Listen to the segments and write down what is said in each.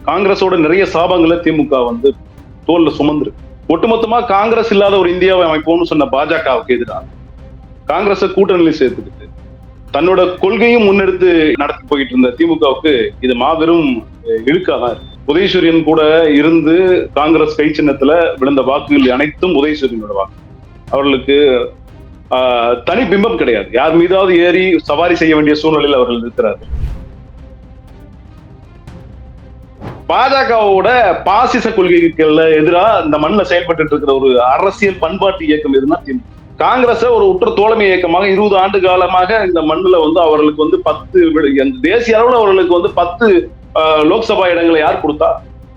காங்கிரஸோட நிறைய சாபங்களை திமுக வந்து தோல்ல சுமந்துருக்கு. ஒட்டுமொத்தமா காங்கிரஸ் இல்லாத ஒரு இந்தியாவை அமைப்போம்னு சொன்ன பாஜகவுக்கு எதிராக காங்கிரஸை கூட்டணியில சேர்த்துக்கிட்டு தன்னோட கொள்கையும் முன்னெடுத்து நடத்தி போயிட்டு இருந்த திமுகவுக்கு இது மாபெரும் இழுக்காதான் இருக்கு. உதயசூரியன் கூட இருந்து காங்கிரஸ் கை சின்னத்துல விழுந்த வாக்குகள் அனைத்தும் உதயசூரியனோட வாக்கு. அவர்களுக்கு தனி பிம்பம் கிடையாது. யார் மீதாவது ஏறி சவாரி செய்ய வேண்டிய சூழ்நிலையில் அவர்கள் இருக்கிறார்கள். பாஜகவோட பாசிச கொள்கைகள் எதிராக இந்த மண்ணில் செயல்பட்டு இருக்கிற ஒரு அரசியல் பண்பாட்டு இயக்கம் எதுனா திமுக. காங்கிரஸ ஒரு உற்ற தோழமை இயக்கமாக 20 ஆண்டு காலமாக இந்த மண்ணுல வந்து அவர்களுக்கு வந்து 10 தேசிய அளவுல அவர்களுக்கு வந்து 10 லோக்சபா இடங்களை யார் கொடுத்தா?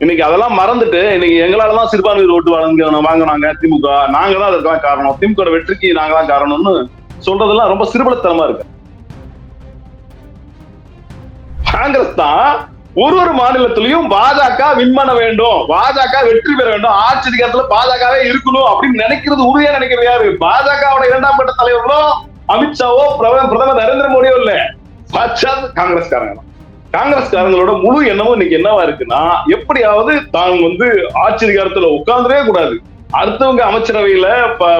இன்னைக்கு அதெல்லாம் மறந்துட்டு இன்னைக்கு எங்களாலதான் சிறுபான்மையர் ஓட்டு வாங்கினாங்க திமுக, நாங்க தான் அதுக்கெல்லாம் காரணம், திமுக வெற்றிக்கு நாங்க தான் காரணம்னு சொல்றதெல்லாம் ரொம்ப சிறுபலத்தனமா இருக்கு. காங்கிரஸ் தான் ஒரு மாநிலத்திலையும் பாஜக வின் பண்ண வேண்டும், பாஜக வெற்றி பெற வேண்டும், ஆட்சி அதிகாரத்துல பாஜகவே இருக்கணும் அப்படின்னு நினைக்கிறது உறுதியா நினைக்கிறது யாரு? பாஜகவோட 2ஆம் கட்ட தலைவர்களோ அமித்ஷாவோ பிரதமர் நரேந்திர மோடியோ இல்ல, சாட்சாத் காங்கிரஸ்காரங்க. காங்கிரஸ்காரங்களோட முழு எண்ணமும் இன்னைக்கு என்னவா இருக்குன்னா, எப்படியாவது தான் வந்து ஆட்சி அதிகாரத்துல உட்கார்ந்துடவே கூடாது, அடுத்தவங்க அமைச்சரவையில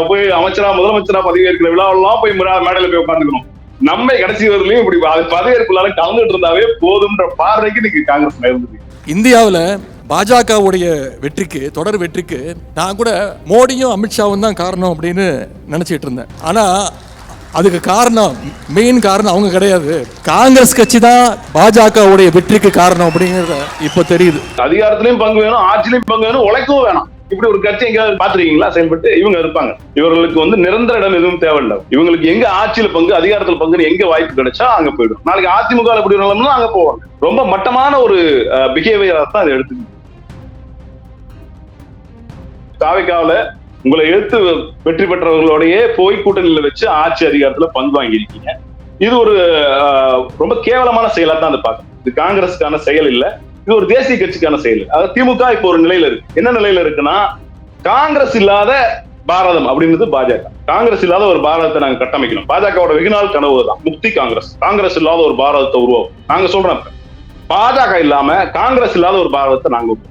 போய் அமைச்சரா முதலமைச்சரா பதவியேற்கிற விழாவெல்லாம் போய் மேடையில போய் உட்காந்துக்கணும், நம்ம கடைசி வரலையும் இப்படி பதவியேற்குள்ளால கலந்துட்டு இருந்தாவே போதும்ன்ற பார்வைக்கு இன்னைக்கு காங்கிரஸ் இருந்தது. இந்தியாவில் பாஜகவுடைய வெற்றிக்கு, தொடர் வெற்றிக்கு நான் கூட மோடியும் அமித்ஷாவும் தான் காரணம் அப்படின்னு நினைச்சிட்டு இருந்தேன். ஆனா அதுக்கு காரணம், மெயின் காரணம் அவங்க கிடையாது, காங்கிரஸ் கட்சி தான் பாஜகவுடைய வெற்றிக்கு காரணம் அப்படிங்கிறத இப்ப தெரியுது. அதிகாரத்திலையும் பங்கு வேணும், ஆட்சியிலையும் பங்கு வேணும், உழைக்கவும் வேணும். இப்படி ஒரு கட்சி எங்கேயாவது பாத்துருக்கீங்களா செயல்பட்டு? இவங்க இருப்பாங்க. இவர்களுக்கு வந்து நிரந்தர இடம் எதுவும் தேவையில்லை. இவங்களுக்கு எங்க ஆட்சியில பங்கு, அதிகாரத்துல பங்கு எங்க வாய்ப்பு கிடைச்சா அங்க போயிடும். நாளைக்கு அதிமுக எப்படி இருந்தாலும் அங்க போவாங்க. ரொம்ப மட்டமான ஒரு பிஹேவியரா தான் அதை எடுத்துக்கணும். தாவேக்காவுல உங்களை எழுத்து வெற்றி பெற்றவர்களோடயே போய் கூட்டணியில வச்சு ஆட்சி அதிகாரத்துல பங்கு வாங்கியிருக்கீங்க. இது ஒரு ரொம்ப கேவலமான செயலா தான் அதை பார்க்கணும். இது காங்கிரஸுக்கான செயல் இல்ல, இது ஒரு தேசிய கட்சிக்கான செயல். அதாவது திமுக இப்போ ஒரு நிலையில இருக்கு. என்ன நிலையில இருக்குன்னா, காங்கிரஸ் இல்லாத பாரதம் அப்படின்றது பாஜக. காங்கிரஸ் இல்லாத ஒரு பாரதத்தை நாங்க கட்டமைக்கணும். பாஜகவோட வெகுநாள் கனவு தான் முக்தி காங்கிரஸ். காங்கிரஸ் இல்லாத ஒரு பாரதத்தை உருவாக்கும். நாங்க சொல்றோம், பாஜக இல்லாம காங்கிரஸ் இல்லாத ஒரு பாரதத்தை நாங்க உருவாக்கும்.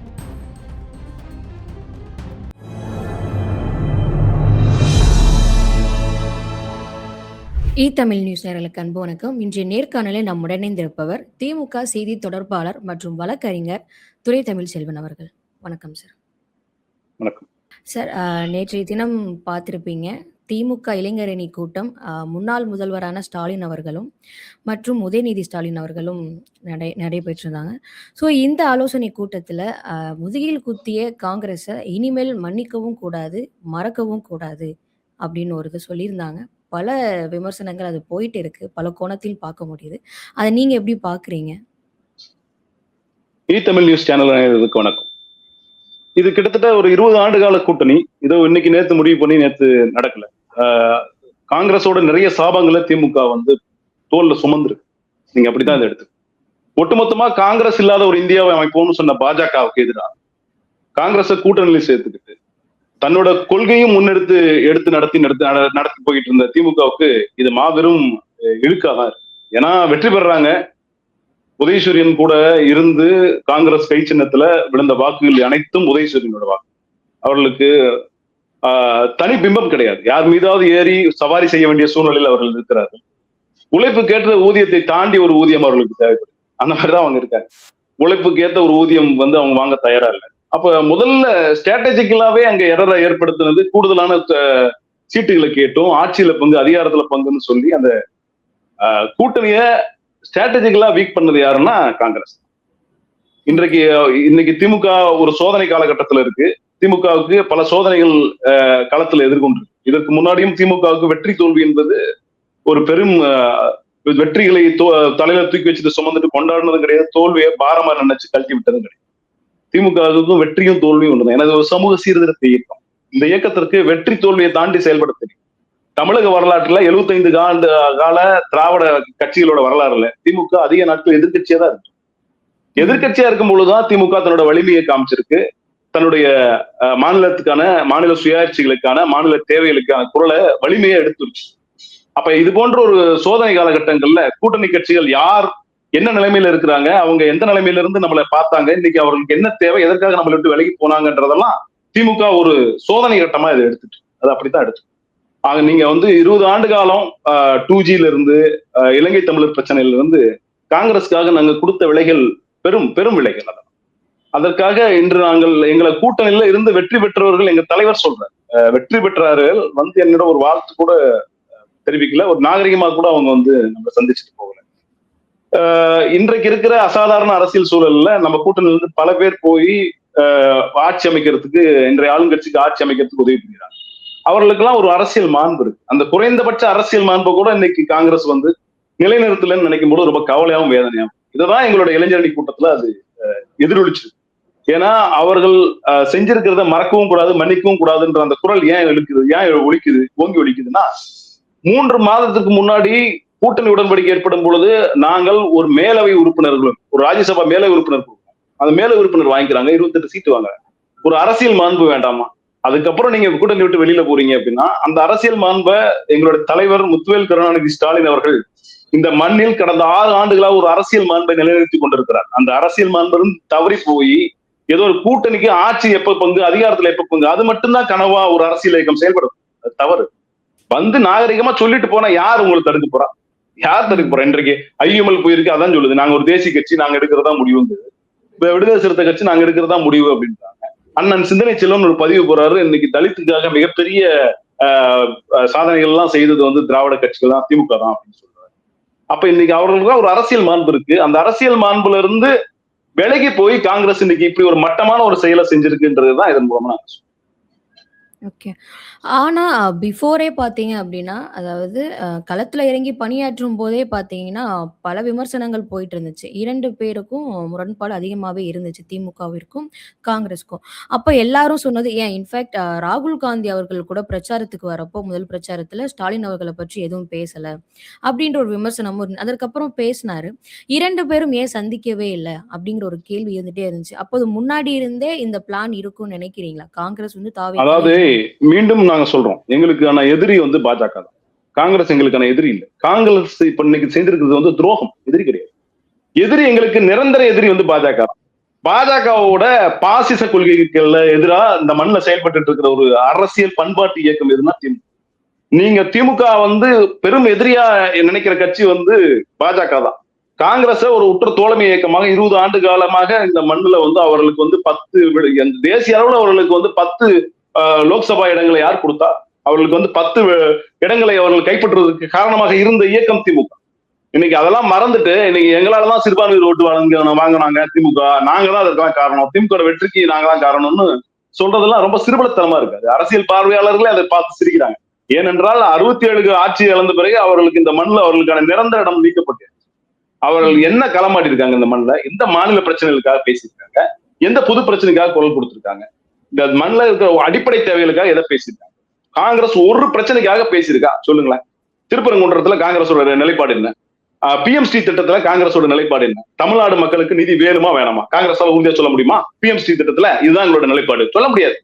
தமிழ் நியூஸ் நேயர்களுக்கு அன்பு வணக்கம். இன்றைய நேர்காணலில் நம்முடன் இணைந்திருப்பவர் திமுக செய்தி தொடர்பாளர் மற்றும் வழக்கறிஞர் துரை தமிழ்செல்வன் அவர்கள். வணக்கம் சார். வணக்கம் சார். நேற்றைய தினம் பார்த்திருப்பீங்க, திமுக இளைஞரணி கூட்டம் முன்னாள் முதல்வரான ஸ்டாலின் அவர்களும் மற்றும் உதயநிதி ஸ்டாலின் அவர்களும் நடைபெற்றிருந்தாங்க. ஸோ இந்த ஆலோசனை கூட்டத்தில் முதுகில் குத்திய காங்கிரஸை இனிமேல் மன்னிக்கவும் கூடாது, மறக்கவும் கூடாது அப்படின்னு ஒரு இது சொல்லியிருந்தாங்க. பல விமர்சனங்கள் அது போயிட்டு இருக்கு, பல கோணத்தில் பார்க்க முடியுது. அதை நீங்க எப்படி பாக்குறீங்க? தமிழ் நியூஸ் சேனல் வணக்கம். இது கிட்டத்தட்ட ஒரு 20 ஆண்டு கால கூட்டணி. இதோ இன்னைக்கு நேத்து முடிவு பண்ணி நேத்து நடக்கல. காங்கிரஸோட நிறைய சாபங்களை திமுக வந்து தோல்ல சுமந்துருக்கு. நீங்க அப்படிதான் இதை எடுத்து ஒட்டுமொத்தமா காங்கிரஸ் இல்லாத ஒரு இந்தியாவை அமைப்போம்னு சொன்ன பாஜகவுக்கு எதிராக காங்கிரஸை கூட்டணியில சேர்த்துக்கிட்டு தன்னோட கொள்கையும் முன்னெடுத்து நடத்தி போயிட்டு இருந்த திமுகவுக்கு இது மாபெரும் இழுக்காதான் இருக்கு. ஏன்னா வெற்றி பெறாங்க. உதயசூரியன் கூட இருந்து காங்கிரஸ் கை சின்னத்துல விழுந்த வாக்குகள் அனைத்தும் உதயசூரியனோட வாக்கு. அவர்களுக்கு தனி பிம்பம் கிடையாது. யார் மீதாவது ஏறி சவாரி செய்ய வேண்டிய சூழ்நிலையில் அவர்கள் இருக்கிறார்கள். உழைப்புக்கேற்ற ஊதியத்தை தாண்டி ஒரு ஊதியம் அவர்களுக்கு தேவைப்படுது. அந்த மாதிரிதான் அவங்க இருக்காங்க. உழைப்புக்கேற்ற ஒரு ஊதியம் வந்து அவங்க வாங்க தயாரா இல்லை. அப்ப முதல்ல ஸ்ட்ராட்டஜிக்கலாவே அங்க எரரை ஏற்படுத்தினது கூடுதலான சீட்டுகளை கேட்டும் ஆட்சியில பங்கு, அதிகாரத்துல பங்குன்னு சொல்லி அந்த கூட்டணிய ஸ்ட்ராட்டஜிக்கலா வீக் பண்ணது யாருன்னா காங்கிரஸ். இன்னைக்கு திமுக ஒரு சோதனை காலகட்டத்துல இருக்கு. திமுகவுக்கு பல சோதனைகள் களத்துல எதிர்கொண்டு, இதற்கு முன்னாடியும் திமுகவுக்கு வெற்றி தோல்வி என்பது ஒரு பெரும் வெற்றிகளை தலையில தூக்கி வச்சுட்டு சுமந்துட்டு கொண்டாடுனதும் கிடையாது, தோல்வியை பாரமா நினைச்சு கழட்டி விட்டதும் கிடையாது. திமுகவுக்கும் வெற்றியும் தோல்வியும் ஒன்றுதான். எனது ஒரு சமூக சீர்திருத்த இயக்கம். இந்த இயக்கத்திற்கு வெற்றி தோல்வியை தாண்டி செயல்பட தெரியும். தமிழக வரலாற்றுல 75 ஆண்டு கால திராவிட கட்சிகளோட வரலாறுல திமுக அதிக நாட்கள் எதிர்கட்சியா தான் இருக்கு. எதிர்கட்சியா இருக்கும் பொழுதுதான் திமுக தன்னோட வலிமையை காமிச்சிருக்கு. தன்னுடைய மாநில சுயாட்சிகளுக்கான, மாநில தேவைகளுக்கான குரலை வலிமையை எடுத்துருச்சு. அப்ப இது போன்ற ஒரு சோதனை காலகட்டங்கள்ல கூட்டணி கட்சிகள் யார் என்ன நிலைமையில இருக்கிறாங்க, அவங்க எந்த நிலைமையில இருந்து நம்மளை பார்த்தாங்க, இன்னைக்கு அவர்களுக்கு என்ன தேவை, எதற்காக நம்மளை விட்டு விலகி போனாங்கன்றதெல்லாம் திமுக ஒரு சோதனை கட்டமா இதை எடுத்துட்டு, அது அப்படித்தான் எடுத்து. ஆக நீங்க வந்து 20 ஆண்டு காலம் 2Gல இருந்து இலங்கை தமிழர் பிரச்சனையில இருந்து காங்கிரஸுக்காக நாங்க கொடுத்த விலைகள் பெரும் பெரும் விலைகள். அதற்காக இன்று நாங்கள் எங்களை கூட்டணியில இருந்து வெற்றி பெற்றவர்கள் எங்க தலைவர் சொல்றாரு, வெற்றி பெற்றார்கள் வந்து என்னோட ஒரு வாழ்த்து கூட தெரிவிக்கல, ஒரு நாகரிகமா கூட அவங்க வந்து நம்ம சந்திச்சுட்டு போகல. இன்றைக்கு இருக்கிற அசாதாரண அரசியல் சூழல்ல நம்ம கூட்டணியில இருந்து பல பேர் போய் ஆட்சி அமைக்கிறதுக்கு, இன்றைய ஆளுங்கட்சிக்கு ஆட்சி அமைக்கிறதுக்கு உதவி புரிகிறாங்க. அவர்களுக்கெல்லாம் ஒரு அரசியல் மாண்பு இருக்கு. அந்த குறைந்தபட்ச அரசியல் மாண்பு கூட இன்னைக்கு காங்கிரஸ் வந்து நிலைநிறுத்தலன்னு நினைக்கும் போது ரொம்ப கவலையாகவும் வேதனையாகும். இதுதான் எங்களோட இளைஞரணி கூட்டத்துல அது எதிரொலிச்சு. ஏன்னா அவர்கள் செஞ்சிருக்கிறத மறக்கவும் கூடாது, மன்னிக்கவும் கூடாதுன்ற அந்த குரல் ஏன் எழுக்குது, ஏன் ஒலிக்குது, ஓங்கி ஒலிக்குதுன்னா, 3 மாதத்துக்கு முன்னாடி கூட்டணி உடன்படிக்கை ஏற்படும் பொழுது நாங்கள் ஒரு மேலவை உறுப்பினர்களும், ஒரு ராஜ்யசபா மேலவை உறுப்பினர் கொடுப்போம், அந்த மேலவை உறுப்பினர் வாங்கிக்கிறாங்க, 28 சீட்டு வாங்குறாங்க. ஒரு அரசியல் மாண்பு வேண்டாமா? அதுக்கப்புறம் நீங்க கூட்டணி விட்டு வெளியில போறீங்க அப்படின்னா, அந்த அரசியல் மாண்பை எங்களுடைய தலைவர் முத்துவேல் கருணாநிதி ஸ்டாலின் அவர்கள் இந்த மண்ணில் கடந்த 6 ஆண்டுகளா ஒரு அரசியல் மாண்பை நிலைநிறுத்தி கொண்டிருக்கிறார். அந்த அரசியல் மாண்பும் தவறி போய் ஏதோ ஒரு கூட்டணிக்கு ஆட்சி எப்ப பங்கு, அதிகாரத்துல எப்ப பங்கு, அது மட்டும்தான் கனவா ஒரு அரசியல் இயக்கம் செயல்படும். அது தவறு. வந்து நாகரிகமா சொல்லிட்டு போனா யார் உங்களுக்கு தடுக்க போறா? யார் தடுக்க போறா? இன்றைக்கு ஐஎம்எல் போயிருக்கு, அதான் சொல்லுது, நாங்க ஒரு தேசிய கட்சி, நாங்க எடுக்கிறதா முடிவுங்க. விடுதலை சிறுத்தை கட்சி நாங்க எடுக்கிறதா முடிவு அப்படின்றாங்க. அண்ணன் சிந்தனை செல்வன் ஒரு பதிவு போறாரு, இன்னைக்கு தலித்துக்காக மிகப்பெரிய சாதனைகள் எல்லாம் செய்தது வந்து திராவிட கட்சிகள் தான், திமுக தான் அப்படின்னு சொல்றாரு. அப்ப இன்னைக்கு அவர்களுக்கு ஒரு அரசியல் மாண்பு இருக்கு. அந்த அரசியல் மாண்புல இருந்து விலகி போய் காங்கிரஸ் இன்னைக்கு இப்படி ஒரு மட்டமான ஒரு செயலை செஞ்சிருக்குன்றதுதான் இதன் மூலமா நான் சொல்றேன். ஓகே. ஆனா, பிஃபோரே பார்த்தீங்க அப்டின்னா, அதாவது களத்துல இறங்கி பணியாற்றும் போதே பார்த்தீங்கன்னா, பல விமர்சனங்கள் போயிட்டு இருந்துச்சு. 2 பேருக்கும் முரண்பாடு அதிகமாவே இருந்துச்சு. திமுகவிற்கும், காங்கிரஸ்க்கும். அப்ப எல்லாரும் சொன்னது இன்ஃபாக்ட் ராகுல் காந்தி அவர்கள் கூட பிரச்சாரத்துக்கு வரப்போ, முதல் பிரச்சாரத்துல ஸ்டாலின் அவர்கள பற்றி எதுவும் பேசல. அப்டின்ற ஒரு விமர்சனமும் அதற்கப்புறம் பேசினாரு. 2 பேரும் ஏன் சந்திக்கவே இல்ல? அப்டிங்கிற ஒரு கேள்வி இருந்துட்டே இருந்துச்சு. அப்போது முன்னாடி இருந்தே இந்த பிளான் இருக்கும்னு நினைக்கிறீங்களா? காங்கிரஸ் வந்து அதாவது மீண்டும் நாங்க சொல்றோம், எங்களுக்கான எதிரி வந்து பாஜக தான். காங்கிரஸ் எங்களுக்கான எதிரி இல்லை. காங்கிரஸ் இப்ப இன்னைக்கு செய்திருக்கிறது வந்து துரோகம், எதிரி கிடையாது. எதிரி எங்களுக்கு நிரந்தர எதிரி வந்து பாஜக. பாஜகவோட பாசிச கொள்கைகள் எதிராக இந்த மண்ணில் செயல்பட்டு இருக்கிற ஒரு அரசியல் பண்பாட்டு இயக்கம் எதுனா திமுக. நீங்க திமுக வந்து பெரும் எதிரியா நினைக்கிற கட்சி வந்து பாஜக தான். காங்கிரஸ் ஒரு உற்ற தோழமை இயக்கமாக 20 ஆண்டு காலமாக இந்த மண்ணுல வந்து அவர்களுக்கு வந்து 10 தேசிய அளவுல அவர்களுக்கு வந்து 10 லோக்சபா இடங்களை யார் கொடுத்தா? அவர்களுக்கு வந்து 10 இடங்களை அவர்கள் கைப்பற்றுவதற்கு காரணமாக இருந்த இயக்கம் திமுக. இன்னைக்கு அதெல்லாம் மறந்துட்டு இன்னைக்கு எங்களாலதான் சிறுபான்மையர் ஓட்டு வாங்கினாங்க திமுக, நாங்க தான் அதற்கெல்லாம் காரணம், திமுக வெற்றிக்கு நாங்க தான் காரணம்னு சொல்றதெல்லாம் ரொம்ப சிறுபலத்தனமா இருக்காது. அரசியல் பார்வையாளர்களே அதை பார்த்து சிரிக்கிறாங்க. ஏனென்றால் 67 ஆட்சி இழந்த பிறகு அவர்களுக்கு இந்த மண்ணில் அவர்களுக்கான நிரந்தர இடம் நீக்கப்பட்டு, அவர்கள் என்ன களமாடி இருக்காங்க இந்த மண்ணில், எந்த மாநில பிரச்சனைகளுக்காக பேசியிருக்காங்க, எந்த பொது பிரச்சனைக்காக குரல் கொடுத்திருக்காங்க, இந்த மண்ணில் இருக்கிற அடிப்படை தேவைகளுக்காக எதை பேசியிருக்காங்க? காங்கிரஸ் ஒரு பிரச்சனைக்காக பேசியிருக்கா சொல்லுங்களேன்? திருப்பரங்குன்றத்துல காங்கிரஸோட நிலைப்பாடு என்ன? பிஎம்ஸ்டி திட்டத்துல காங்கிரஸோட நிலைப்பாடு என்ன? தமிழ்நாடு மக்களுக்கு நிதி வேணுமா வேணாமா? காங்கிரஸால உறுதியா சொல்ல முடியுமா? பிஎம்ஸ்டி திட்டத்துல இதுதான் எங்களோட நிலைப்பாடு சொல்ல முடியாது.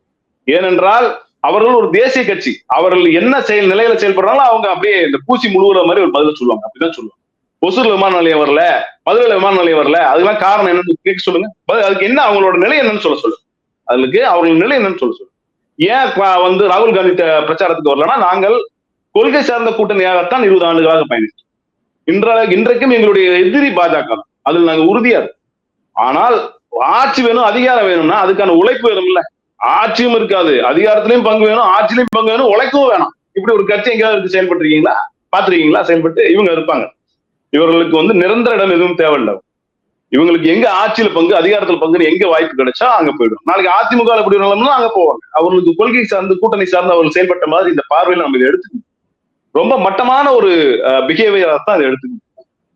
ஏனென்றால் அவர்கள் ஒரு தேசிய கட்சி. அவர்கள் என்ன நிலையில செயல்படுறாங்களோ அவங்க அப்படியே இந்த பூசி முழுகிற மாதிரி ஒரு பதில சொல்லுவாங்க. அப்படிதான் சொல்லுவாங்க. ஒசூர் விமான நிலையம் வரல, மதுரையில விமான நிலையம் வரல, அதுக்கெல்லாம் காரணம் என்னன்னு கேட்க சொல்லுங்க. அதுக்கு என்ன அவங்களோட நிலை என்னன்னு சொல்ல சொல்லுங்க. அதுக்கு அவர்கள் நிலை என்னன்னு சொல்ல சொல்லுங்க. ஏன் வந்து ராகுல் காந்தி பிரச்சாரத்துக்கு வரலன்னா, நாங்கள் கொள்கை சார்ந்த கூட்டணியாகத்தான் 20 ஆண்டுகளாக பயணிச்சோம். இன்றைக்கும் எங்களுடைய எதிரி பாஜக, அதில் நாங்க உறுதியா இருக்கோம். ஆனால் ஆட்சி வேணும், அதிகாரம் வேணும்னா அதுக்கான உழைப்பு வேணும் இல்ல. ஆட்சியும் இருக்காது, அதிகாரத்திலையும் பங்கு வேணும், ஆட்சியிலையும் பங்கு வேணும், உழைக்கவும் வேணும். இப்படி ஒரு கட்சி எங்கேயாவது செயல்பட்டு இருக்கீங்களா? பாத்துருக்கீங்களா செயல்பட்டு? இவங்க இருப்பாங்க. இவர்களுக்கு வந்து நிரந்தர இடம் எதுவும் தேவையில்லை. இவங்களுக்கு எங்க ஆட்சியில பங்கு, அதிகாரத்துல பங்குன்னு எங்க வாய்ப்பு கிடைச்சா அங்க போயிடும். நாளைக்கு அதிமுக எப்படி நிலம்னா அங்க போவாங்க. அவர்களுக்கு கொள்கை சார்ந்து கூட்டணி சார்ந்து அவர்கள் செயல்பட்ட மாதிரி இந்த பார்வையில நம்ம இதை எடுத்துக்கணும். ரொம்ப மட்டமான ஒரு பிஹேவியரா தான் இதை எடுத்துக்கணும்.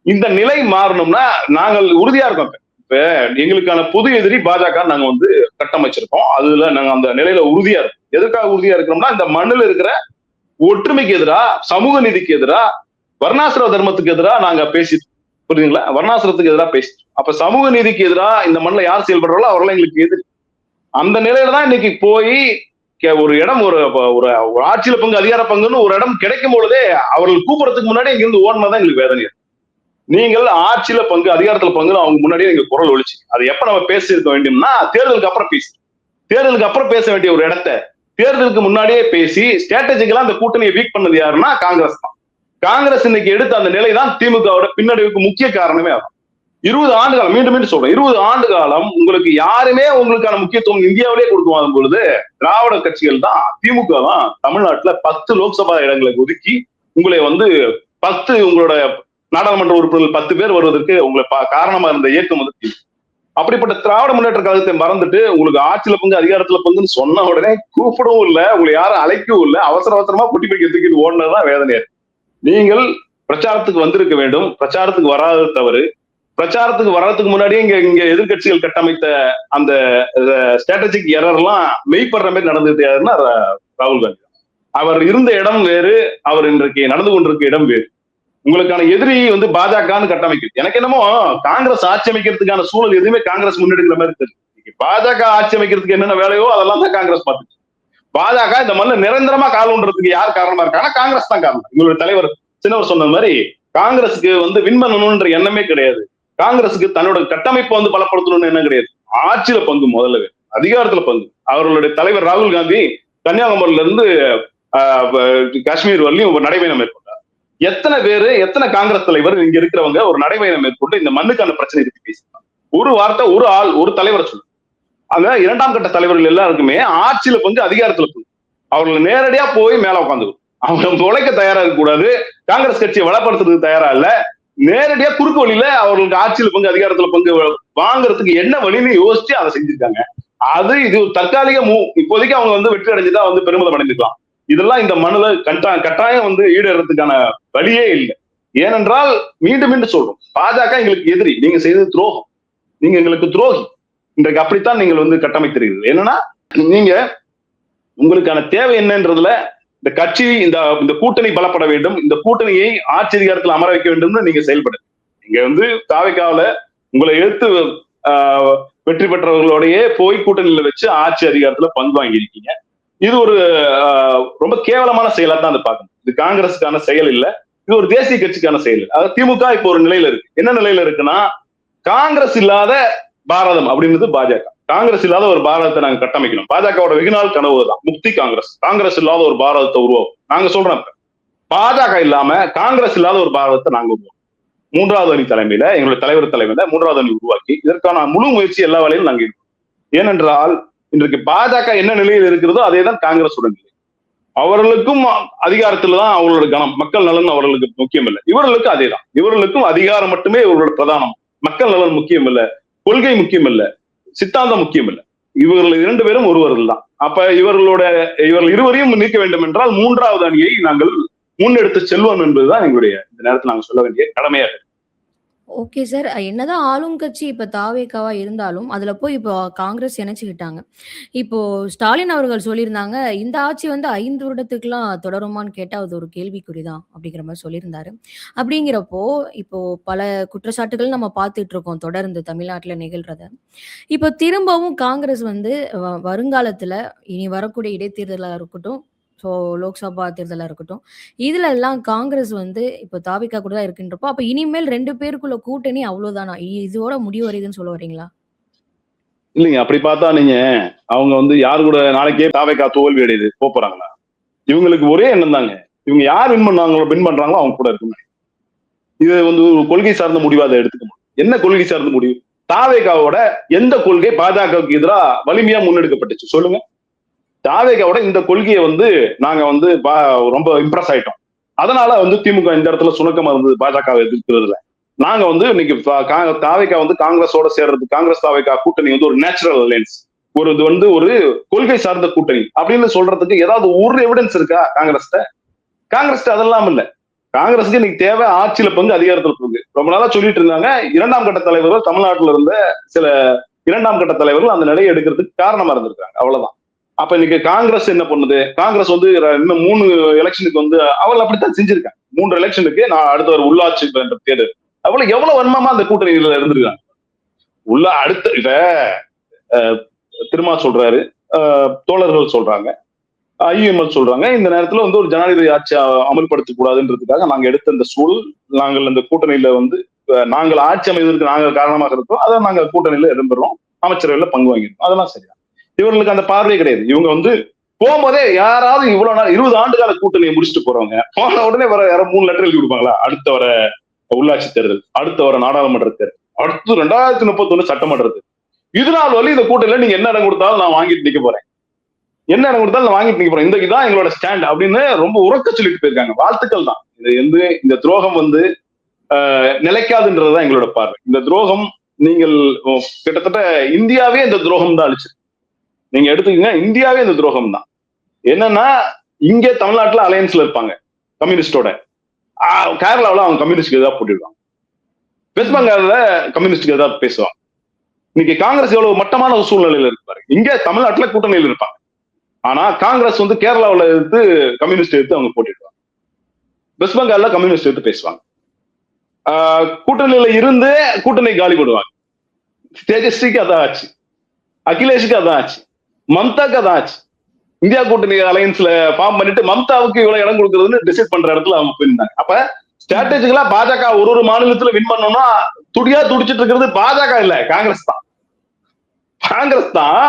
இந்த நிலை மாறணும்னா நாங்கள் உறுதியா இருக்கோம். இப்ப எங்களுக்கான பொது எதிரி பாஜக நாங்க வந்து கட்டமைச்சிருக்கோம். அதுல நாங்க அந்த நிலையில உறுதியா இருக்கோம். எதுக்காக உறுதியா இருக்கிறோம்னா, இந்த மண்ணில் இருக்கிற ஒற்றுமைக்கு எதிரா, சமூக நீதிக்கு எதிரா, வர்ணாசிரம தர்மத்துக்கு எதிராக நாங்க பேசிட்டு, புரியுதுங்களா? வர்ணாசிரத்துக்கு எதிராக பேசிட்டு, அப்ப சமூக நீதிக்கு எதிராக இந்த மண்ணில் யார் செயல்படுறாங்களோ அவர்கள் எங்களுக்கு எதிரி. அந்த நிலையில தான் இன்னைக்கு போய் ஒரு இடம், ஒரு ஆட்சியில பங்கு, அதிகார பங்குன்னு ஒரு இடம் கிடைக்கும் பொழுதே அவர்கள் கூப்பிடறதுக்கு முன்னாடி இங்கிருந்து ஓடினதான் எங்களுக்கு வேதனை. நீங்கள் ஆட்சியில பங்கு, அதிகாரத்துல பங்கு அவங்க முன்னாடியே நீங்க குரல் ஒழிச்சு. அது எப்ப நம்ம பேசியிருக்க வேண்டும்னா தேர்தலுக்கு அப்புறம் பேசி, தேர்தலுக்கு அப்புறம் பேச வேண்டிய ஒரு இடத்த தேர்தலுக்கு முன்னாடியே பேசி ஸ்ட்ராட்டஜிக்கலா அந்த கூட்டணியை வீக் பண்ணது யாருன்னா காங்கிரஸ் தான். காங்கிரஸ் இன்னைக்கு எடுத்த அந்த நிலை தான் திமுகவோட பின்னடைவுக்கு முக்கிய காரணமே ஆகும். 20 ஆண்டு காலம், மீண்டும் மீண்டும் சொல்றேன், 20 ஆண்டு காலம் உங்களுக்கு யாருமே உங்களுக்கான முக்கியத்துவம் இந்தியாவிலே கொடுத்து வாழும் பொழுது திராவிட கட்சிகள் தான், திமுக தான் தமிழ்நாட்டுல 10 லோக்சபா இடங்களை ஒதுக்கி உங்களை வந்து 10 உங்களோட நாடாளுமன்ற உறுப்பினர்கள் 10 பேர் வருவதற்கு உங்களை காரணமா இருந்த இயக்கம் வந்து திமுக. அப்படிப்பட்ட திராவிட முன்னேற்ற கழகத்தை மறந்துட்டு உங்களுக்கு ஆட்சியில பங்கு அதிகாரத்துல பங்குன்னு சொன்ன உடனே கூப்பிடவும் இல்லை, உங்களை யாரும் அழைக்கவும் இல்லை, அவசர அவசரமா குட்டி பைக்க தூக்கிட்டு ஓடுனதுதான் வேதனையா இருக்கு. நீங்கள் பிரச்சாரத்துக்கு வந்திருக்க வேண்டும், பிரச்சாரத்துக்கு வராது தவறு. பிரச்சாரத்துக்கு வர்றதுக்கு முன்னாடியே இங்க எதிர்கட்சிகள் கட்டமைத்த அந்த ஸ்ட்ராட்டஜிக் எரர் எல்லாம் மெய்ப்படுற மாதிரி நடந்தது யாருன்னா ராகுல் காந்தி. அவர் இருந்த இடம் வேறு, அவர் இன்றைக்கு நடந்து கொண்டிருக்க இடம் வேறு. உங்களுக்கான எதிரி வந்து பாஜகன்னு கட்டமைக்குது. எனக்கு என்னமோ காங்கிரஸ் ஆட்சி அமைக்கிறதுக்கான சூழல் எதுவுமே காங்கிரஸ் முன்னெடுக்கிற மாதிரி தெரியும். பாஜக ஆட்சி அமைக்கிறதுக்கு என்னென்ன வேலையோ அதெல்லாம் தான் காங்கிரஸ் பார்த்துச்சு. பாஜக இந்த மண்ணில் நிரந்தரமா கால் ஒன்றதுக்கு யார் காரணமா இருக்காங்கன்னா காங்கிரஸ் தான் காரணம். உங்களுடைய தலைவர் சின்னவர் சொன்ன மாதிரி காங்கிரஸுக்கு வந்து வின் பண்ணணும்ன்ற எண்ணமே கிடையாது. காங்கிரஸுக்கு தன்னோட கட்டமைப்பை வந்து பலப்படுத்தணும்னு என்ன கிடையாது. ஆட்சியில பங்கு முதல்ல, அதிகாரத்துல பங்கு. அவர்களுடைய தலைவர் ராகுல் காந்தி கன்னியாகுமரியில இருந்து காஷ்மீர் வரலையும் ஒரு நடைபயணம் மேற்கொண்டார். எத்தனை காங்கிரஸ் தலைவர் இங்க இருக்கிறவங்க ஒரு நடைபயணம் மேற்கொண்டு இந்த மண்ணுக்கான பிரச்சனை பத்தி பேசினாங்க. ஒரு வார்த்தை, ஒரு ஆள், ஒரு தலைவர் சொல்லு. அந்த 2ஆம் கட்ட தலைவர்கள் எல்லாருக்குமே ஆட்சியில பங்கு, அதிகாரத்துல பங்கு. அவர்கள் நேரடியா போய் மேல உட்காந்துக்கும். அவங்க உழைக்க தயாரா இருக்க கூடாது, காங்கிரஸ் கட்சியை வளப்படுத்துறதுக்கு தயாரா இல்ல, நேரடியா குறுக்கு வழியில அவர்களுக்கு ஆட்சியில பங்கு அதிகாரத்துல பங்கு வாங்குறதுக்கு என்ன வழின்னு யோசிச்சு அதை செஞ்சிருக்காங்க. இது ஒரு தற்காலிக இப்போதைக்கு அவங்க வந்து வெற்றி அடைஞ்சுதான் வந்து பெருமிதம் அடைஞ்சுக்கலாம். இதெல்லாம் இந்த மனுல கட்டாயம் வந்து ஈடேறதுக்கான வழியே இல்லை. ஏனென்றால் மீண்டும் மீண்டும் சொல்றோம், பாஜக எங்களுக்கு எதிரி, நீங்க செய்தது துரோகம், நீங்க எங்களுக்கு துரோகி. இன்றைக்கு அப்படித்தான் நீங்கள் வந்து கட்டமைக்கிறீர்கள். என்னன்னா நீங்க உங்களுக்கான தேவை என்னன்றதுல இந்த கட்சி இந்த கூட்டணி பலப்பட வேண்டும், இந்த கூட்டணியை ஆட்சி அதிகாரத்தில் அமர வைக்க வேண்டும்னு நீங்க செயல்படுங்க. நீங்க வந்து தாவேக்காவுல உங்களை எடுத்து வெற்றி பெற்றவர்களோடயே போய் கூட்டணியில வச்சு ஆட்சி அதிகாரத்துல பங்கு வாங்கியிருக்கீங்க. இது ஒரு ரொம்ப கேவலமான செயலா தான் அதை பார்க்கணும். இது காங்கிரஸுக்கான செயல் இல்ல, இது ஒரு தேசிய கட்சிக்கான செயல். அதாவது திமுக இப்போ ஒரு நிலையில இருக்கு. என்ன நிலையில இருக்குன்னா, காங்கிரஸ் இல்லாத பாரதம் அப்படின்றது பாஜக. காங்கிரஸ் இல்லாத ஒரு பாரதத்தை நாங்க கட்டமைக்கணும். பாஜகவோட வெகுநாள் கனவு தான் முக்தி காங்கிரஸ். காங்கிரஸ் இல்லாத ஒரு பாரதத்தை உருவாக்கும். நாங்க சொல்றோம், பாஜக இல்லாம காங்கிரஸ் இல்லாத ஒரு பாரதத்தை நாங்க உருவாக்கும். 3வது அணி தலைமையில, எங்களுடைய தலைவர் தலைமையில 3வது அணி உருவாக்கி இதற்கான முழு முயற்சி எல்லா வேலையும் நாங்க இருக்கோம். ஏனென்றால் இன்றைக்கு பாஜக என்ன நிலையில் இருக்கிறதோ அதே தான் காங்கிரஸ் உடன் நிலை. அவர்களுக்கும் அதிகாரத்துல தான் அவங்களோட கனம், மக்கள் நலன் அவர்களுக்கு முக்கியம் இல்லை. இவர்களுக்கு அதே தான். இவர்களுக்கும் அதிகாரம் மட்டுமே இவர்களோட பிரதானம். மக்கள் நலன் முக்கியம் இல்லை, கொள்கை முக்கியம் இல்லை, சித்தாந்தம் முக்கியம் இல்லை. இவர்கள் 2 பேரும் ஒருவர்கள் தான். அப்ப இவர்கள் இருவரையும் நீக்க வேண்டும் என்றால் 3வது அணியை நாங்கள் முன்னெடுத்து செல்வோம் என்பதுதான் எங்களுடைய இந்த நேரத்தில் நாங்கள் சொல்ல வேண்டிய கடமையா இருக்கு. Okay sir. என்னதான் ஆளும் கட்சி இப்ப தாவேகாவா இருந்தாலும், அதுல போய் இப்போ காங்கிரஸ் இணைச்சுக்கிட்டாங்க. இப்போ ஸ்டாலின் அவர்கள் சொல்லியிருந்தாங்க, இந்த ஆட்சி வந்து 5 வருடத்துக்குலாம் தொடருமான்னு கேட்டா அது ஒரு கேள்விக்குறிதான் அப்படிங்கிற மாதிரி சொல்லியிருந்தாரு. அப்படிங்கிறப்போ இப்போ பல குற்றச்சாட்டுகள் நம்ம பார்த்துட்டு இருக்கோம் தொடர்ந்து தமிழ்நாட்டுல நிகழ்றத. இப்போ திரும்பவும் காங்கிரஸ் வந்து வருங்காலத்துல இனி வரக்கூடிய இடைத்தேர்தலா இருக்கட்டும், ஸோ லோக்சபா தேர்தலா இருக்கட்டும், இதுல எல்லாம் காங்கிரஸ் வந்து இப்போ தாவேகா கூட தான் இருக்குன்றப்போ, அப்ப இனிமேல் 2 பேருக்குள்ள கூட்டணி அவ்வளவுதானா? இதோட முடிவு வருதுன்னு சொல்ல வரீங்களா? இல்லைங்க, அப்படி பார்த்தா நீங்க அவங்க வந்து யாரு கூட நாளைக்கே தாவேகா தோல்வி அடையுது போறாங்களா? இவங்களுக்கு ஒரே எண்ணம் தாங்க, இவங்க யார் வின் பண்றாங்களோ அவங்க கூட இருக்குங்க. இது வந்து ஒரு கொள்கை சார்ந்த முடிவா அதை எடுத்துக்க முடியும். என்ன கொள்கை சார்ந்த முடிவு? தாவேகாவோட எந்த கொள்கை பாஜகவுக்கு எதிராக வலிமையா முன்னெடுக்கப்பட்டுச்சு சொல்லுங்க. தாவேகாவோட இந்த கொள்கையை வந்து நாங்க வந்து ரொம்ப இம்ப்ரெஸ் ஆயிட்டோம். அதனால வந்து திமுக இந்த இடத்துல சுணக்கமா இருந்தது பாஜகவை எதிர்க்கிறதுல. நாங்க வந்து இன்னைக்கு தாவேகா வந்து காங்கிரஸோட சேர்றது, காங்கிரஸ் தாவேகா கூட்டணி வந்து ஒரு நேச்சுரல் அலையன்ஸ், இது வந்து ஒரு கொள்கை சார்ந்த கூட்டணி அப்படின்னு சொல்றதுக்கு ஏதாவது ஒரு எவிடன்ஸ் இருக்கா காங்கிரஸ் அதெல்லாம் இல்ல. காங்கிரஸுக்கு இன்னைக்கு தேவை ஆட்சியில பங்கு, அதிகாரத்துல பங்கு. ரொம்ப நாளா சொல்லிட்டு இருந்தாங்க. 2ஆம் கட்ட தலைவர்கள் தமிழ்நாட்டில இருந்த சில 2ஆம் கட்ட தலைவர்கள் அந்த நிலையை எடுக்கிறதுக்கு காரணமா இருந்திருக்காங்க. அவ்வளவுதான். அப்ப இன்னைக்கு காங்கிரஸ் என்ன பண்ணுது? காங்கிரஸ் வந்து இன்னும் 3 எலெக்ஷனுக்கு வந்து அவள் அப்படித்தான் செஞ்சிருக்காங்க. 3 எலெக்ஷனுக்கு நான் அடுத்த ஒரு உள்ளாட்சி தேர்தல் அவ்வளவு எவ்வளவு வன்மமா அந்த கூட்டணியில இருந்திருக்காங்க. அடுத்த திருமா சொல்றாரு, தோழர்கள் சொல்றாங்க, ஐஎம்எல் சொல்றாங்க. இந்த நேரத்துல வந்து ஒரு ஜனாதிபதி ஆட்சி அமல்படுத்த கூடாதுன்றதுக்காக நாங்க எடுத்த இந்த சூழல், நாங்கள் அந்த கூட்டணியில வந்து நாங்கள் ஆட்சி அமைவதற்கு நாங்கள் காரணமாக இருக்கிறோம், அதை நாங்கள் கூட்டணியில இடம்பெறோம், அமைச்சரவையில பங்கு வாங்கியிருக்கோம், அதெல்லாம் சரியா. இவர்களுக்கு அந்த பார்வையே கிடையாது. இவங்க வந்து போகும்போதே யாராவது இவ்வளவு நாள் 20 ஆண்டுகால கூட்டணியை முடிச்சுட்டு போறவங்க போன உடனே வர யாரும் 3 லெட்டர் எழுதி கொடுப்பாங்களா? அடுத்த வர உள்ளாட்சி தேர்தல், அடுத்த வர நாடாளுமன்ற தேர்தல், அடுத்து 2031 சட்டமன்ற தேர்தல், இது நாள் வரை இந்த கூட்டணியில நீங்க என்ன இடம் கொடுத்தாலும் நான் வாங்கிட்டு நிக்க போறேன், என்ன இடம் கொடுத்தாலும் நான் வாங்கிட்டு நிக்க போறேன், இதுதான் எங்களோட ஸ்டாண்ட் அப்படின்னு ரொம்ப உறக்க சொல்லிட்டு போயிருக்காங்க. வாழ்த்துக்கள் தான். இது வந்து இந்த துரோகம் வந்து நிலைக்காதுன்றதுதான் எங்களோட பார்வை. இந்த துரோகம் நீங்கள் கிட்டத்தட்ட இந்தியாவே இந்த துரோகம் தான் அழிச்சு. நீங்க எடுத்துக்கீங்க, இந்தியாவே இந்த துரோகம் தான். என்னன்னா இங்க தமிழ்நாட்டுல அலையன்ஸ்ல இருப்பாங்க கம்யூனிஸ்டோட, கேரளாவில் அவங்க கம்யூனிஸ்டுக்கு எதாவது போட்டிருக்காங்க, வெஸ்ட் பெங்கால்ல கம்யூனிஸ்டுக்கு எதாவது பேசுவாங்க. இன்னைக்கு காங்கிரஸ் எவ்வளவு மட்டமான ஒரு சூழ்நிலையில இருப்பாரு. இங்க தமிழ்நாட்டுல கூட்டணியில் இருப்பாங்க, ஆனா காங்கிரஸ் வந்து கேரளாவில் எடுத்து கம்யூனிஸ்ட் எடுத்து அவங்க போட்டிருக்காங்க, வெஸ்ட் பெங்கால்ல கம்யூனிஸ்ட் எடுத்து பேசுவாங்க, கூட்டணியில இருந்து கூட்டணி காலி போடுவாங்க. தேஜஸ்விக்கு அதான் ஆச்சு, அகிலேஷுக்கு அதான் ஆச்சு, மம்தாக்கு அதான் ஆச்சு. இந்தியா கூட்டணி அலையன்ஸ்ல ஃபார்ம் பண்ணிட்டு மம்தாவுக்கு இவ்வளவு இடம் கொடுக்கறதுன்னு டிசைட் பண்ற இடத்துல அவங்க போயிருந்தாங்க. அப்ப ஸ்ட்ராட்டஜிக்கலா பாஜக ஒரு மாநிலத்துல வின் பண்ணோம்னா துடியா துடிச்சிட்டு இருக்கிறது பாஜக இல்ல, காங்கிரஸ் தான். காங்கிரஸ் தான்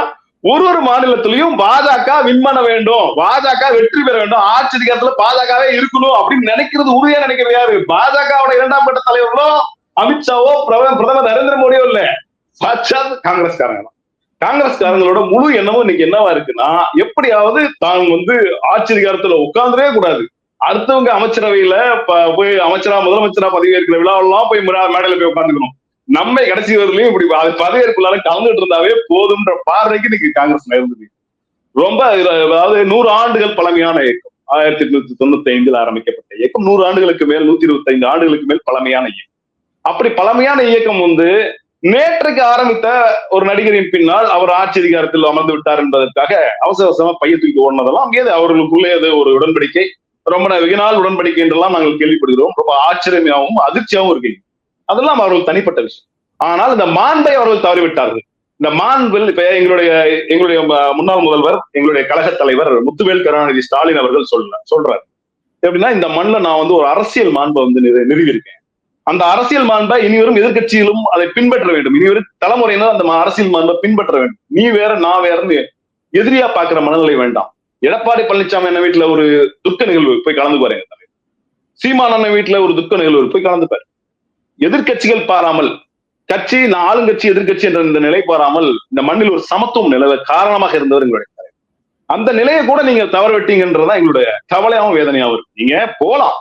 ஒரு மாநிலத்திலையும் பாஜக வின் பண்ண வேண்டும், பாஜக வெற்றி பெற வேண்டும், ஆட்சி அதிகாரத்துல பாஜகவே இருக்கணும் அப்படின்னு நினைக்கிறது, உறுதியா நினைக்கிறது யாரு? பாஜகவோட 2ஆம் கட்ட தலைவர்களோ அமித்ஷாவோ பிரதமர் நரேந்திர மோடியோ இல்ல, சாட்சாத் காங்கிரஸ்காரங்க தான். காங்கிரஸ்காரங்களோட முழு எண்ணமும் இன்னைக்கு என்னவா இருக்குன்னா, எப்படியாவது தான் வந்து ஆட்சி அதிகாரத்துல உட்கார்ந்துடவே கூடாது, அடுத்தவங்க அமைச்சரவையில போய் அமைச்சரா முதலமைச்சரா பதவியேற்கிற விழாவெல்லாம் போய் மேடையில போய் உட்காந்துக்கணும், நம்ம கடைசி வரலையும் இப்படி பதவியேற்குள்ளால கலந்துட்டு இருந்தாவே போதும்ன்ற பார்வைக்கு இன்னைக்கு காங்கிரஸ் இருந்தது. ரொம்ப அதாவது 100 ஆண்டுகள் பழமையான இயக்கம், 1895 ஆரம்பிக்கப்பட்ட இயக்கம், 100 ஆண்டுகளுக்கு மேல் 125 ஆண்டுகளுக்கு மேல் பழமையான இயக்கம். அப்படி பழமையான இயக்கம் வந்து நேற்றைக்கு ஆரம்பித்த ஒரு நடிகரின் பின்னால் அவர் ஆட்சி அதிகாரத்தில் அமர்ந்து விட்டார் என்பதற்காக அவசர அவசரமா பைய தூக்கி ஓடினதெல்லாம் ஏது அவர்களுக்குள்ளே அது ஒரு உடன்படிக்கை, ரொம்ப வெகு நாள் உடன்படிக்கை என்றெல்லாம் நாங்கள் கேள்விப்படுகிறோம். ரொம்ப ஆச்சரியமாகவும் அதிர்ச்சியாகவும் இருக்கு. அதெல்லாம் அவர்கள் தனிப்பட்ட விஷயம். ஆனால் இந்த மாண்பை அவர்கள் தவறிவிட்டார்கள். இந்த மாண்பில் இப்ப எங்களுடைய முன்னாள் முதல்வர், எங்களுடைய கழக தலைவர் முத்துவேல் கருணாநிதி ஸ்டாலின் அவர்கள் சொல்றாரு எப்படின்னா, இந்த மண்ணில் நான் வந்து ஒரு அரசியல் மாண்பை வந்து நிறுவியிருக்கேன், அந்த அரசியல் மாண்பை இனிவரும் எதிர்கட்சிகளும் அதை பின்பற்ற வேண்டும், இனிவரும் தலைமுறையினர் அந்த அரசியல் மாண்பை பின்பற்ற வேண்டும், நீ வேற நான் வேறன்னு எதிரியா பாக்குற மனநிலை வேண்டாம். எடப்பாடி பழனிசாமி என்ன வீட்டுல ஒரு துக்க நிகழ்வு போய் கலந்து பாருங்க, சீமான் அண்ணன் வீட்டுல ஒரு துக்க நிகழ்வு போய் கலந்து பாரு. எதிர்கட்சிகள் பாராமல், கட்சி ஆளுங்கட்சி எதிர்கட்சி என்ற இந்த நிலை பாராமல் இந்த மண்ணில் ஒரு சமத்துவம் நிலவ காரணமாக இருந்தவர் எங்களுடைய தலைவர். அந்த நிலையை கூட நீங்க தவற விட்டீங்கன்றதான் எங்களுடைய கவலையாகவும் வேதனையாகவும் இருக்கு. நீங்க போலாம்,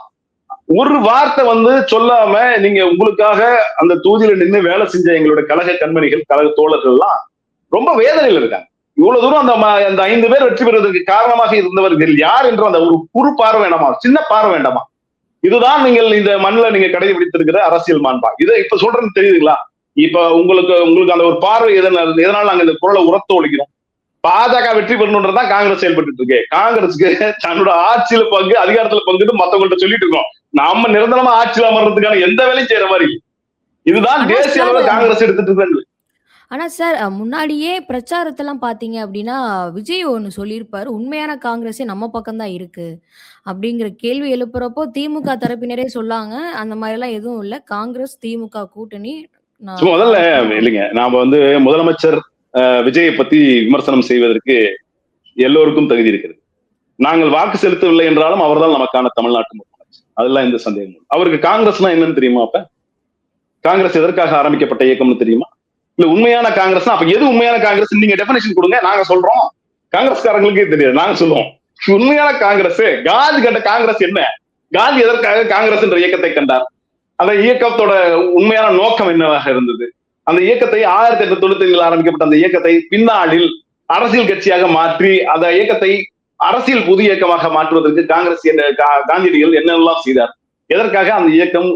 ஒரு வார்த்தை வந்து சொல்லாம நீங்க உங்களுக்காக அந்த தொகுதியில நின்று வேலை செஞ்ச எங்களுடைய கழக கண்மணிகள், கழக தோழர்கள் எல்லாம் ரொம்ப வேதனையில் இருக்காங்க. இவ்வளவு தூரம் அந்த 5 பேர் வெற்றி பெறுவதற்கு காரணமாக இருந்தவர்கள் யார் என்ற அந்த ஒரு குறு பார்வை வேண்டாமா, சின்ன பார்வை வேண்டாமா? இதுதான் நீங்கள் இந்த மண்ணில் நீங்க கடைபிடித்திருக்கிற அரசியல் மாண்பா? இதை இப்ப சொல்றேன்னு தெரியுதுங்களா? இப்ப உங்களுக்கு அந்த ஒரு பார்வை எதனால நாங்க இந்த குரலை உரத்த ஒழிக்கிறோம்? பாஜக வெற்றி பெறணுன்றதான் காங்கிரஸ் செயல்பட்டு இருக்கு. காங்கிரஸுக்கு தன்னோட ஆட்சியில பங்கு, அதிகாரத்துல பங்குன்னு மத்தவங்கள்ட்ட சொல்லிட்டு இருக்கோம். நாம நிரந்தரமா ஆட்சியில் அமர்றதுக்கான எந்த வேலையும் செய்யற மாதிரி இதுதான் தேசிய அளவில் காங்கிரஸ் எடுத்துட்டு இருக்காங்க. ஆனா சார், முன்னாடியே பிரச்சாரத்தெல்லாம் பாத்தீங்க அப்படின்னா விஜய் ஒண்ணு சொல்லியிருப்பாரு, உண்மையான காங்கிரஸே நம்ம பக்கம் தான் இருக்கு அப்படிங்கிற கேள்வி எழுப்புறப்போ திமுக தரப்பினரே சொல்லாங்க, அந்த மாதிரி எல்லாம் எதுவும் இல்ல, காங்கிரஸ் திமுக கூட்டணி. முதல்ல இல்லைங்க, நாம வந்து முதலமைச்சர் விஜயை பத்தி விமர்சனம் செய்வதற்கு எல்லோருக்கும் தகுதி இருக்கிறது. நாங்கள் வாக்கு செலுத்தவில்லை என்றாலும் அவர்தான் நமக்கான தமிழ்நாட்டு முதலமைச்சர், அதெல்லாம் எந்த சந்தேகமும். அவருக்கு காங்கிரஸ்னா என்னன்னு தெரியுமா? அப்ப காங்கிரஸ் எதற்காக ஆரம்பிக்கப்பட்ட இயக்கம்னு தெரியுமா? இல்ல உண்மையான காங்கிரஸ் அப்ப எது உண்மையான காங்கிரஸ்? நீங்க டெபினிஷன் கொடுங்க, நாங்க சொல்றோம். காங்கிரஸ்காரங்களுக்கே தெரியாது, நாங்க சொல்லுவோம். உண்மையான காங்கிரஸ், காந்தி கண்ட காங்கிரஸ் என்ன? காந்தி எதற்காக காங்கிரஸ் என்ற இயக்கத்தை கண்டார்? அந்த இயக்கத்தோட உண்மையான நோக்கம் என்னவாக இருந்தது? அந்த இயக்கத்தை 1895 ஆரம்பிக்கப்பட்ட அந்த இயக்கத்தை பின்னாளில் அரசியல் கட்சியாக மாற்றி அந்த இயக்கத்தை அரசியல் புது இயக்கமாக மாற்றுவதற்கு காங்கிரஸ் காந்தியடிகள் என்னெல்லாம் செய்தார்? எதற்காக அந்த இயக்கம்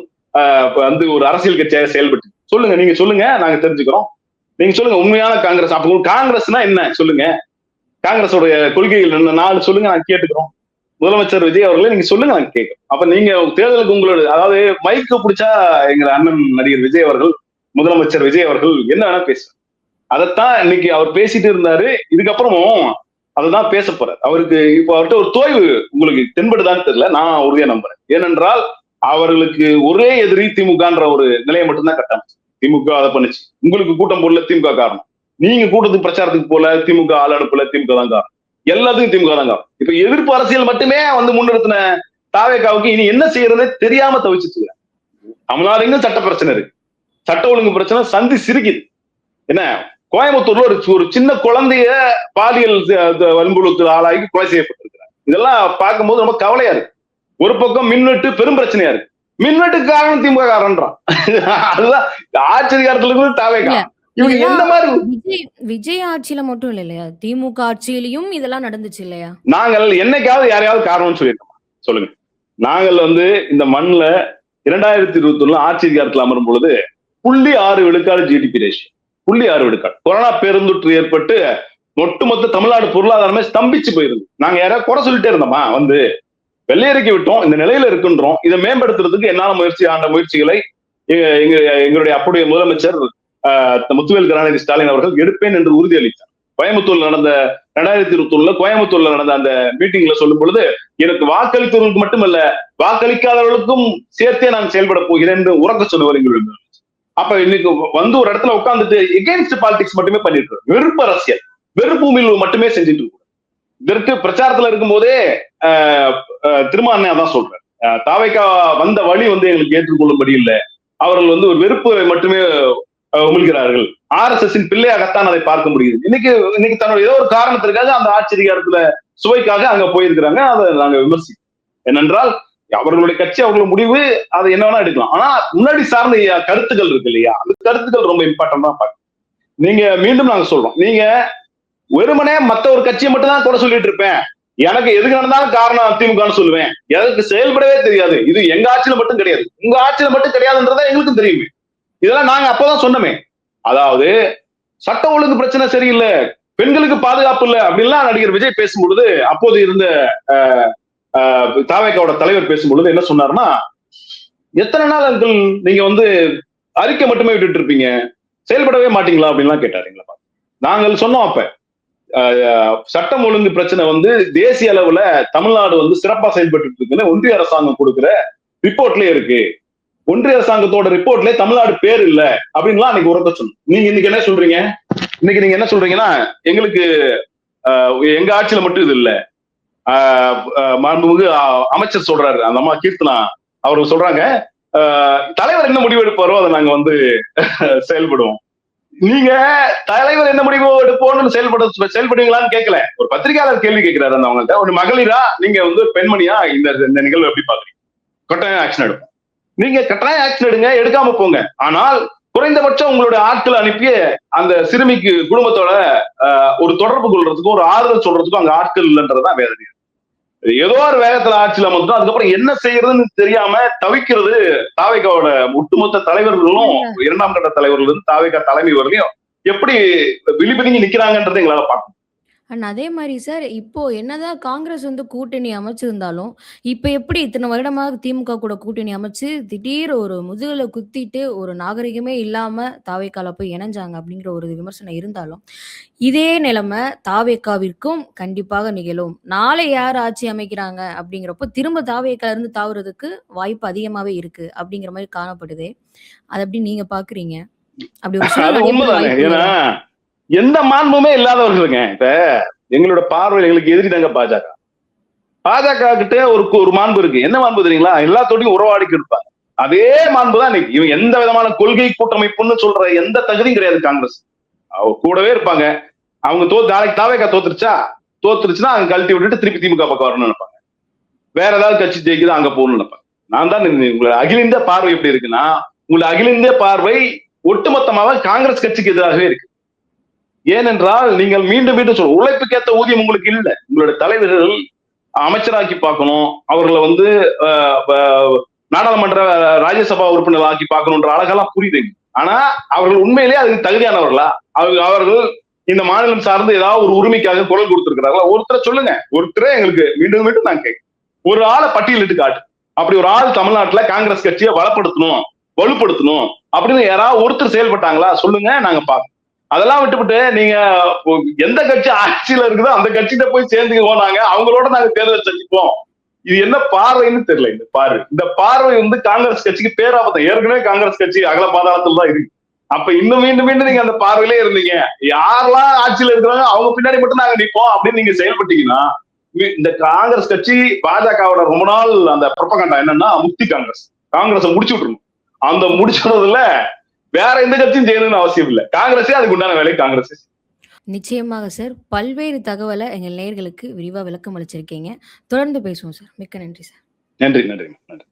வந்து ஒரு அரசியல் கட்சியாக செயல்பட்டு? சொல்லுங்க, நீங்க சொல்லுங்க, நாங்க தெரிஞ்சுக்கிறோம். நீங்க சொல்லுங்க உண்மையான காங்கிரஸ். அப்போ காங்கிரஸ்னா என்ன சொல்லுங்க, காங்கிரஸோட கொள்கைகள் என்ன 4 சொல்லுங்க, நாங்க கேட்டுக்கிறோம். முதலமைச்சர் விஜய் அவர்களே நீங்க சொல்லுங்க, நாங்க கேட்கிறோம். அப்ப நீங்க தேர்தலுக்கு உங்களோட, அதாவது மைக்கு பிடிச்சா எங்க அண்ணன் நடிகர் விஜய் அவர்கள், முதலமைச்சர் விஜய் அவர்கள் என்ன வேணா பேசுறாரு. அதைத்தான் இன்னைக்கு அவர் பேசிட்டு இருந்தாரு. இதுக்கப்புறமும் அதைதான் பேச போறாரு. அவருக்கு இப்போ அவர்கிட்ட ஒரு தோய்வு உங்களுக்கு தென்படுதான்னு தெரியல, நான் உறுதியா நம்புறேன். ஏனென்றால் அவர்களுக்கு ஒரே எதிரி திமுகன்ற ஒரு நிலையை மட்டும்தான் கட்டமைச்சு. திமுக அதை பண்ணுச்சு. உங்களுக்கு கூட்டம் போடல, திமுக காரணம். நீங்க கூட்டத்துக்கு பிரச்சாரத்துக்கு போல, திமுக ஆள் அனுப்பல, திமுக தான் காரணம். எல்லாத்துக்கும் திமுக தான் காரணம். இப்ப எதிர்ப்பு அரசியல் மட்டுமே முன்னிறுத்தின தாவேகாவுக்கு இனி என்ன செய்யறதே தெரியாம தவிச்சிட்டு தமிழ்நாடு எங்கும் சட்ட பிரச்சனை இருக்கு. சட்ட ஒழுங்கு பிரச்சனை சந்தி சிரிக்குது. என்ன கோயம்புத்தூர்ல ஒரு சின்ன குழந்தைய பாலியல் வன்புறுத்தல் ஆளாகி கொலை செய்யப்பட்டிருக்கிறாங்க. இதெல்லாம் பார்க்கும்போது ரொம்ப கவலையா இருக்கு. ஒரு பக்கம் மின்வெட்டு பெரும் பிரச்சனையா இருக்கு. மின்வெட்டுக்கு காரணம் திமுக காரணம்ன்றான். அதுதான் ஆச்சரியத்துல இருந்து தாவேகா. இவங்க எந்த மாதிரி விஜய் ஆட்சியில மட்டும் இல்லையா, திமுக ஆட்சியிலையும் இதெல்லாம் நடந்துச்சு இல்லையா? நாங்கள் என்னைக்காவது யாரையாவது காரணம்னு சொல்லியிருக்கோம்? சொல்லுங்க. நாங்கள் இந்த மண்ணுல 2021 ஆட்சி அதிகாரத்தில் அமரும் பொழுது 0.6 விழுக்காடு ஜிடிபி ரேஷியோ, 0.6 விழுக்காடு. கொரோனா பெருந்தொற்று ஏற்பட்டு ஒட்டுமொத்த தமிழ்நாடு பொருளாதாரமே ஸ்தம்பிச்சு போயிருந்து. நாங்க யாராவது குறை சொல்லிட்டே இருந்தோமா? வெள்ளையறிக்கை விட்டோம். இந்த நிலையில இருக்குன்றோம். இதை மேம்படுத்துறதுக்கு என்னால முயற்சிகளை எங்களுடைய அப்போதைய முதலமைச்சர் முத்துவேல் கருணாநிதி ஸ்டாலின் அவர்கள் எடுப்பேன் என்று உறுதியளித்தார். கோயம்புத்தூர்ல நடந்த 2021 கோயம்புத்தூர்ல நடந்த அந்த மீட்டிங்ல சொல்லும் பொழுது, எனக்கு வாக்களித்தவர்களுக்கு மட்டுமல்ல வாக்களிக்காதவர்களுக்கும் சேர்த்தே நான் செயல்பட போகிறேன் என்று உறக்க சொல்லுவார் எங்களுடைய. அப்ப இன்னைக்கு ஒரு இடத்துல உட்கார்ந்துட்டு எகெயின்ஸ்ட் பாலிடிக்ஸ் மட்டுமே பண்ணிட்டு இருக்கோம். வெறுப்பு அரசியல், வெறுப்பு மட்டுமே செஞ்சுட்டு இருக்கோம். இதற்கு பிரச்சாரத்துல இருக்கும் போதே திருமாவளவன் அதான் சொல்றாரு, தாவேகா வந்த வழி எங்களுக்கு ஏற்றுக்கொள்ளும்படி இல்லை. அவர்கள் ஒரு வெறுப்பை மட்டுமே உமிழ்கிறார்கள். RSS பிள்ளையாகத்தான் அதை பார்க்க முடியுது. இன்னைக்கு தன்னுடைய ஏதோ ஒரு காரணத்திற்காக அந்த ஆட்சி அதிகாரத்துல சுவைக்காக அங்க போயிருக்கிறாங்க. அதை நாங்க விமர்சிக்கிறோம். என்னென்றால் அவர்களுடைய கட்சி, அவர்களுடைய முடிவு, அதை என்ன வேணா எடுக்கலாம். ஆனா முன்னாடி சார்ந்த கருத்துக்கள் இருக்கு இல்லையா, அந்த கருத்துக்கள் ரொம்ப இம்பார்ட்டன்டா பார்க்கணும். நீங்க மீண்டும் நாங்க சொல்றோம், நீங்க வெறுமனே மத்த ஒரு கட்சியை மட்டும் தான் கூட சொல்லிட்டு இருப்பேன், எனக்கு எதுக்கு நடந்தாலும் காரணம் திமுகன்னு சொல்லுவேன், எதற்கு செயல்படவே தெரியாது. இது எங்க ஆட்சியில மட்டும் கிடையாது, உங்க ஆட்சியில மட்டும் கிடையாதுன்றதா எங்களுக்கும் தெரியுமே. இதெல்லாம் நாங்க அப்பதான் சொன்னோமே. அதாவது சட்ட ஒழுங்கு பிரச்சனை சரியில்லை, பெண்களுக்கு பாதுகாப்பு இல்லை அப்படின்லாம் நடிகர் விஜய் பேசும்பொழுது, அப்போது இருந்த தாவேகாவோட தலைவர் பேசும்பொழுது என்ன சொன்னாருன்னா, எத்தனை நாள் நீங்க அறிக்கை மட்டுமே விட்டுட்டு இருப்பீங்க, செயல்படவே மாட்டீங்களா அப்படின்லாம் கேட்டாருங்களா. நாங்கள் சொன்னோம் அப்ப சட்டம் ஒழுங்கு பிரச்சனை தேசிய அளவுல தமிழ்நாடு சிறப்பா செயல்பட்டு இருக்குன்னு ஒன்றிய அரசாங்கம் கொடுக்கிற ரிப்போர்ட்லயே இருக்கு. ஒன்றிய அரசாங்கத்தோட ரிப்போர்ட்லயே தமிழ்நாடு பேர் இல்ல அப்படின்லாம் அன்னைக்கு உறக்க சொன்னோம். நீங்க இன்னைக்கு என்ன சொல்றீங்க? இன்னைக்கு நீங்க என்ன சொல்றீங்கன்னா, எங்களுக்கு எங்க ஆட்சியில மட்டும் இது இல்ல, மாண்புமிகு அமைச்சர் சொல்றாரு, அந்த அம்மா கீர்த்தனா அவர்கள் சொல்றாங்க, தலைவர் என்ன முடிவு எடுப்பாரோ அதை நாங்க செயல்படுவோம். நீங்க தலைவர் என்ன முடிவு எடுப்போம்னு செயல்படுவீங்களான்னு கேட்கல. ஒரு பத்திரிகையாளர் கேள்வி கேட்கிறாரு அந்த அவங்கள்ட்ட, ஒரு மகளிரா நீங்க பெண்மணியா இந்த நிகழ்வு எப்படி பாக்குறீங்க? கட்டாயம் ஆக்ஷன் எடுப்போம். நீங்க கட்டாயம் ஆக்ஷன் எடுங்க, எடுக்காம போங்க. ஆனால் குறைந்தபட்சம் உங்களுடைய ஆட்களை அனுப்பி அந்த சிறுமிக்கு குடும்பத்தோட ஒரு தொடர்பு கொள்றதுக்கும் ஒரு ஆறுதல் சொல்றதுக்கும் அங்க ஆட்கள் இல்லைன்றதுதான் வேதனை. ஏதோ ஒரு வேகத்துல ஆட்சியில அமர்ந்தோம், அதுக்கப்புறம் என்ன செய்யறதுன்னு தெரியாம தவிக்கிறது தாவேகாவோட ஒட்டுமொத்த தலைவர்களும், 2ஆம் கட்ட தலைவர்கள் இருந்து தாவேகா தலைமை வரலையும் எப்படி விழிபிதுங்கி நிக்கிறாங்கன்றதை எங்களால பார்க்கணும். அண்ட் அதே மாதிரி சார், இப்போ என்னதான் காங்கிரஸ் கூட்டணி அமைச்சிருந்தாலும், இப்ப எப்படி இத்தனை வருடமாக திமுக கூட கூட்டணி அமைச்சு திடீர் ஒரு முதுகுல குத்திட்டு ஒரு நாகரிகமே இல்லாம தாவேக்கால போய் இணைஞ்சாங்க அப்படிங்கிற ஒரு விமர்சனம் இருந்தாலும், இதே நிலைமை தாவேக்காவிற்கும் கண்டிப்பாக நிகழும். நாளை யார் ஆட்சி அமைக்கிறாங்க அப்படிங்கிறப்போ திரும்ப தாவேக்கால இருந்து தாவுறதுக்கு வாய்ப்பு அதிகமாவே இருக்கு அப்படிங்கிற மாதிரி காணப்படுது. அதை எப்படி நீங்க பாக்குறீங்க? அப்படி ஏன்னா எந்த மாண்புமே இல்லாதவர்களுங்க. இப்ப எங்களோட பார்வையில் எங்களுக்கு எதிரி தாங்க பாஜக. பாஜக கிட்ட ஒரு மாண்பு இருக்கு. என்ன மாண்பு தெரியுங்களா? எல்லாத்தோடையும் உறவாடிக்கு இருப்பாங்க. அதே மாண்புதான் இன்னைக்கு. இவங்க எந்த விதமான கொள்கை கூட்டமைப்புன்னு சொல்ற எந்த தகுதியும் கிடையாது காங்கிரஸ். அவங்க கூடவே இருப்பாங்க. அவங்க நாளைக்கு தாவேகா தோத்துருச்சுன்னா அங்க கழட்டி விட்டுட்டு திருப்பி திமுக பக்கம் வரணும்னு நினைப்பாங்க. வேற ஏதாவது கட்சி ஜெயிக்குது அங்க போகணும்னு நினைப்பாங்க. நான் தான் உங்களை அகில இந்திய பார்வை எப்படி இருக்குன்னா, உங்களை அகில இந்திய பார்வை ஒட்டுமொத்தமாக காங்கிரஸ் கட்சிக்கு எதிராகவே இருக்கு. ஏனென்றால் நீங்கள் மீண்டும் சொல்ல, உழைப்புக்கேற்ற ஊதியம் உங்களுக்கு இல்லை. உங்களுடைய தலைவர்கள் அமைச்சராக்கி பார்க்கணும், அவர்களை நாடாளுமன்ற ராஜ்யசபா உறுப்பினர் ஆக்கி பார்க்கணுன்ற அழகெல்லாம் புரியுது. ஆனா அவர்கள் உண்மையிலேயே அதுக்கு தகுதியானவர்களா? அவர்கள் இந்த மாநிலம் சார்ந்து ஏதாவது ஒரு உரிமைக்காக குரல் கொடுத்திருக்கிறார்களா? ஒருத்தரை சொல்லுங்க. ஒருத்தரே எங்களுக்கு மீண்டும் நான் கேட்க, ஒரு ஆளை பட்டியலிட்டு காட்டு. அப்படி ஒரு ஆள் தமிழ்நாட்டுல காங்கிரஸ் கட்சியை வலுப்படுத்தணும் அப்படின்னு யாராவது ஒருத்தர் செயல்பட்டாங்களா? சொல்லுங்க, நாங்க பார்க்கணும். அதெல்லாம் விட்டுவிட்டு நீங்க எந்த கட்சி ஆட்சியில இருக்குதோ அந்த கட்சியிட்ட போய் சேர்ந்துக்குவோம், நாங்க அவங்களோட நாங்க தேர்தல் செஞ்சுப்போம், இது என்ன பார்வைன்னு தெரியல. இந்த பார்வை வந்து காங்கிரஸ் கட்சிக்கு பேராபத்தம். ஏற்கனவே காங்கிரஸ் கட்சி அகல பாதாளத்துல தான் இருக்கு. அப்ப இன்னும் மீண்டும் மீண்டும் நீங்க அந்த பார்வையிலே இருந்தீங்க. யாரெல்லாம் ஆட்சியில இருக்கிறாங்க அவங்க பின்னாடி மட்டும் நாங்க நிற்போம் அப்படின்னு நீங்க செயல்பட்டீங்கன்னா, இந்த காங்கிரஸ் கட்சி பாஜகவோட ரொம்ப நாள் அந்த புரொபகண்டா என்னன்னா முக்தி காங்கிரஸ் முடிச்சு விட்டுருணும். அந்த முடிச்சுடுறதுல வேற எந்த கட்சியும் செய்யணும்னு அவசியம் இல்லை. காங்கிரஸே அதுக்கு உண்டான வேலை காங்கிரஸ். நிச்சயமாக சார். பல்வேறு தகவலை எங்கள் நேயர்களுக்கு விரிவாக விளக்கம் அளிச்சிருக்கீங்க. தொடர்ந்து பேசுவோம் சார். மிக்க நன்றி சார். நன்றி.